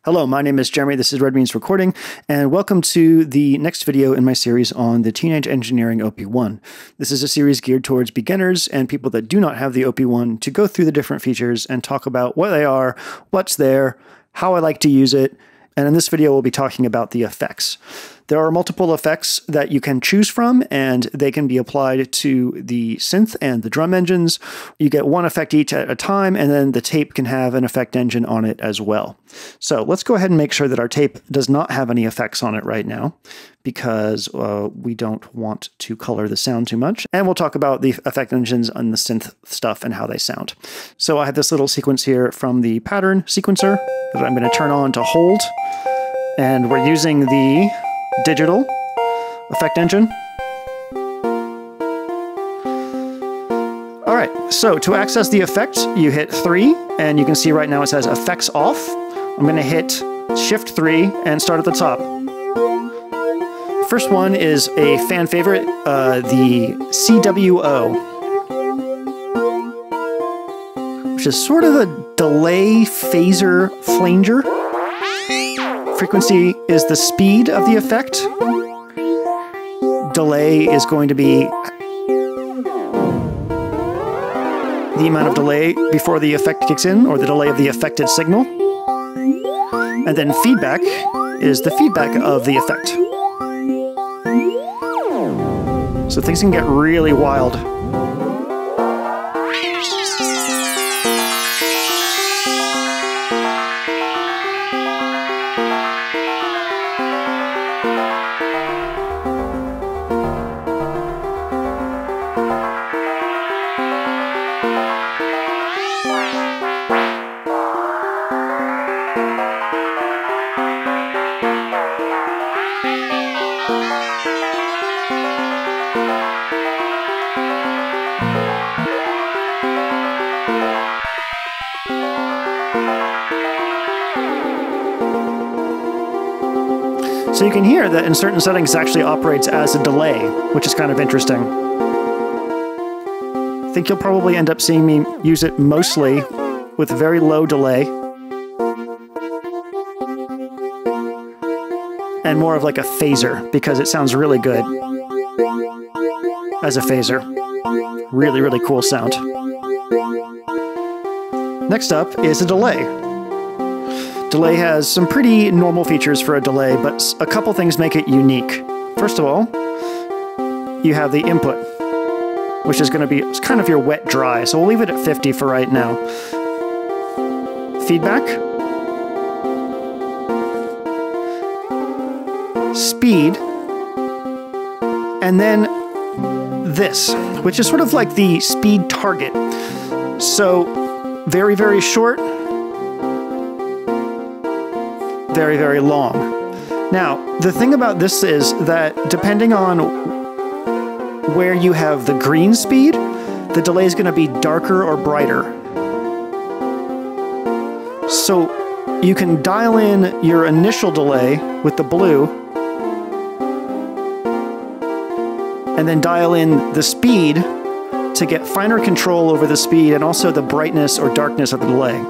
Hello, my name is Jeremy, this is Red Means Recording, and welcome to the next video in my series on the Teenage Engineering OP-1. This is a series geared towards beginners and people that do not have the OP-1 to go through the different features and talk about what they are, what's there, how I like to use it, and in this video we'll be talking about the effects. There are multiple effects that you can choose from, and they can be applied to the synth and the drum engines. You get one effect each at a time, and then the tape can have an effect engine on it as well. So let's go ahead and make sure that our tape does not have any effects on it right now, because we don't want to color the sound too much. And we'll talk about the effect engines and the synth stuff and how they sound. So I have this little sequence here from the pattern sequencer that I'm going to turn on to hold. And we're using the digital effect engine. All right, so to access the effect, you hit 3, and you can see right now it says effects off. I'm going to hit shift 3 and start at the top. First one is a fan favorite, the CWO, which is sort of a delay phaser flanger. Frequency is the speed of the effect. Delay is going to be the amount of delay before the effect kicks in, or the delay of the affected signal. And then feedback is the feedback of the effect. So things can get really wild. So you can hear that in certain settings it actually operates as a delay, which is kind of interesting. I think you'll probably end up seeing me use it mostly with very low delay and more of like a phaser, because it sounds really good as a phaser. Really, really cool sound. Next up is a delay. Delay has some pretty normal features for a delay, but a couple things make it unique. First of all, you have the input, which is going to be kind of your wet dry, so we'll leave it at 50 for right now. Feedback. Speed. And then this, which is sort of like the speed target. So very, very short. Very, very long. Now, the thing about this is that depending on where you have the green speed, the delay is going to be darker or brighter. So you can dial in your initial delay with the blue, and then dial in the speed to get finer control over the speed and also the brightness or darkness of the delay.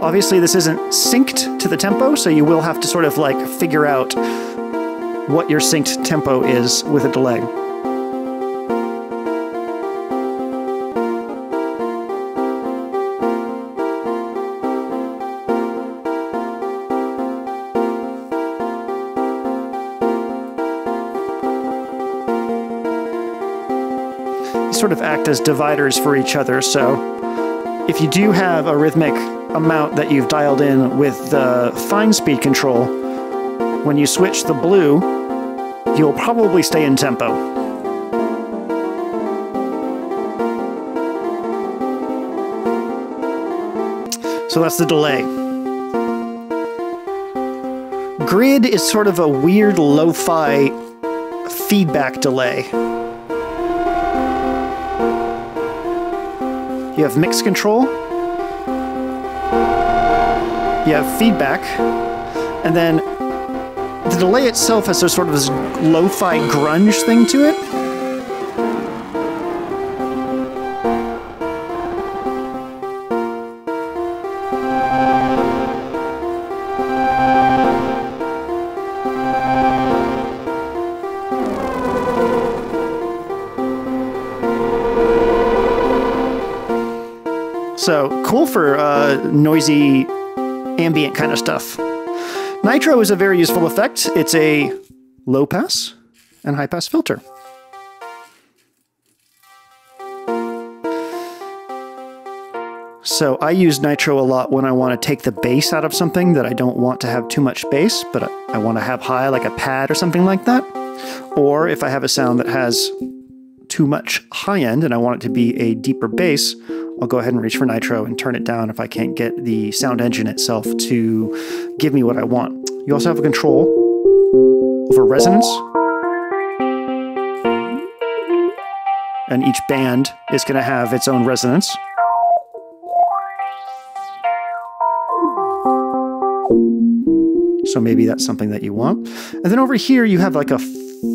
Obviously, this isn't synced to the tempo, so you will have to sort of like figure out what your synced tempo is with a delay. These sort of act as dividers for each other, so if you do have a rhythmic amount that you've dialed in with the fine speed control, when you switch the blue, you'll probably stay in tempo. So that's the delay. Grid is sort of a weird lo-fi feedback delay. You have mix control, you have feedback, and then the delay itself has sort of this lo-fi grunge thing to it. So cool for noisy ambient kind of stuff. Nitro is a very useful effect. It's a low pass and high pass filter. So I use nitro a lot when I want to take the bass out of something that I don't want to have too much bass, but I want to have high, like a pad or something like that. Or if I have a sound that has too much high end and I want it to be a deeper bass, I'll go ahead and reach for nitro and turn it down if I can't get the sound engine itself to give me what I want. You also have a control over resonance. And each band is going to have its own resonance. So maybe that's something that you want. And then over here you have like a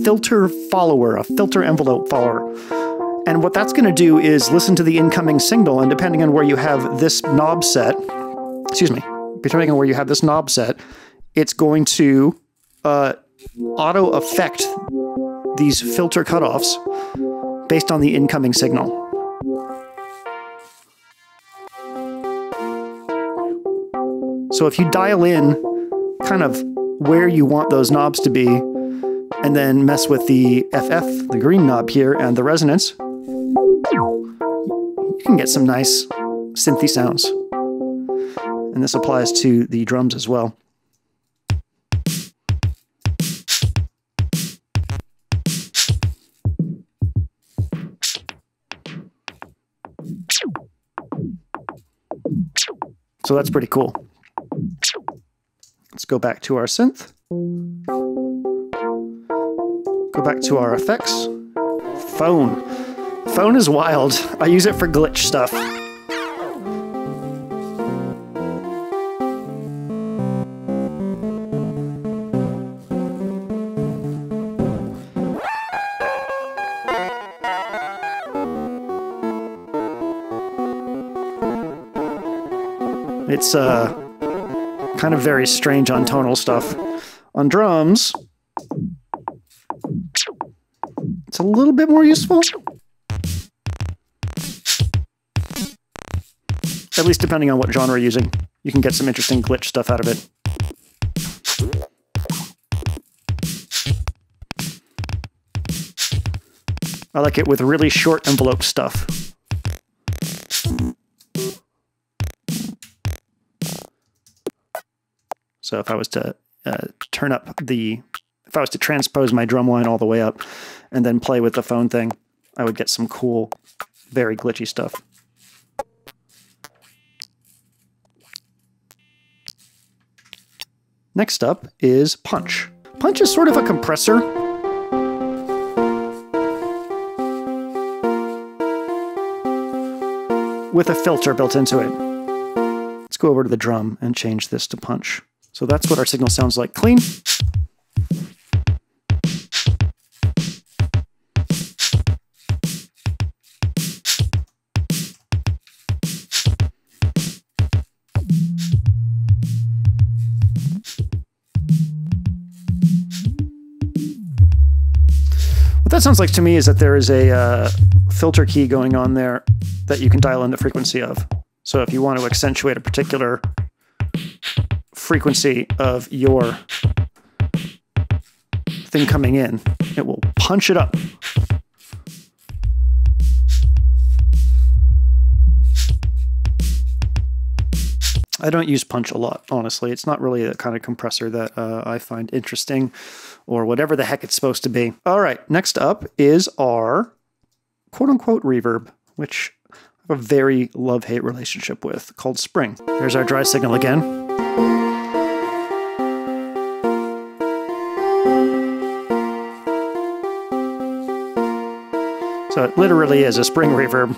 filter follower, a filter envelope follower. And what that's going to do is listen to the incoming signal, and depending on where you have this knob set, depending on where you have this knob set, it's going to auto affect these filter cutoffs based on the incoming signal. So if you dial in kind of where you want those knobs to be, and then mess with the FF, the green knob here, and the resonance, you can get some nice synthy sounds. And this applies to the drums as well. So that's pretty cool. Let's go back to our synth. Go back to our effects. Phone. Phone is wild. I use it for glitch stuff. It's kind of very strange on tonal stuff. On drums, it's a little bit more useful. At least depending on what genre you're using. You can get some interesting glitch stuff out of it. I like it with really short envelope stuff. So if I was to if I was to transpose my drum line all the way up and then play with the phone thing, I would get some cool, very glitchy stuff. Next up is punch. Punch is sort of a compressor. With a filter built into it. Let's go over to the drum and change this to punch. So that's what our signal sounds like clean. What that sounds like to me is that there is a filter key going on there that you can dial in the frequency of. So if you want to accentuate a particular frequency of your thing coming in, it will punch it up. I don't use punch a lot, honestly. It's not really the kind of compressor that I find interesting, or whatever the heck it's supposed to be. All right, next up is our quote-unquote reverb, which I have a very love-hate relationship with, called Spring. There's our dry signal again. So it literally is a spring reverb.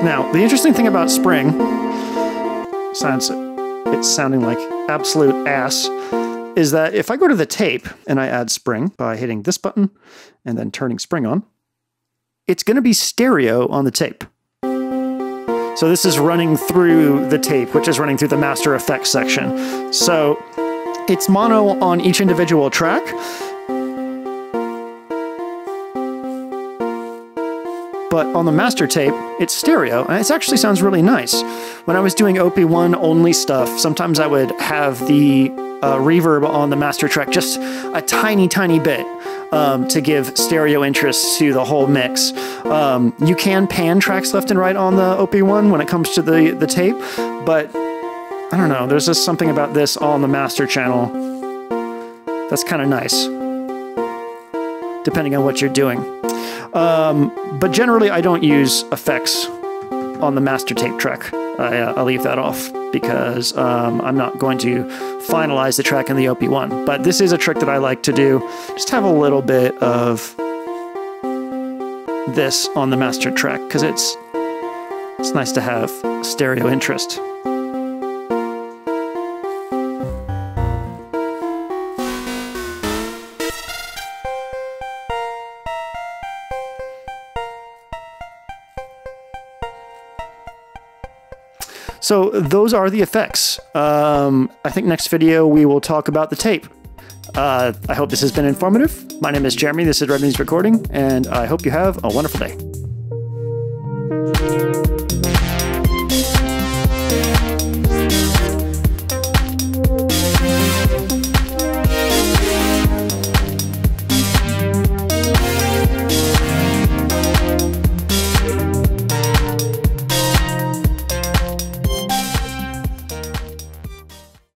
Now, the interesting thing about Spring, it's sounding like absolute ass, is that if I go to the tape and I add Spring by hitting this button and then turning Spring on, it's going to be stereo on the tape. So this is running through the tape, which is running through the master effects section. So it's mono on each individual track. But on the master tape, it's stereo, and it actually sounds really nice. When I was doing OP-1 only stuff, sometimes I would have the reverb on the master track just a tiny, tiny bit to give stereo interest to the whole mix. You can pan tracks left and right on the OP-1 when it comes to the tape, but I don't know, there's just something about this on the master channel that's kind of nice, depending on what you're doing. But generally, I don't use effects on the master tape track. I'll leave that off because I'm not going to finalize the track in the OP-1. But this is a trick that I like to do. Just have a little bit of this on the master track because it's nice to have stereo interest. So those are the effects. I think next video we will talk about the tape. I hope this has been informative. My name is Jeremy, this is Reverb Recording, and I hope you have a wonderful day.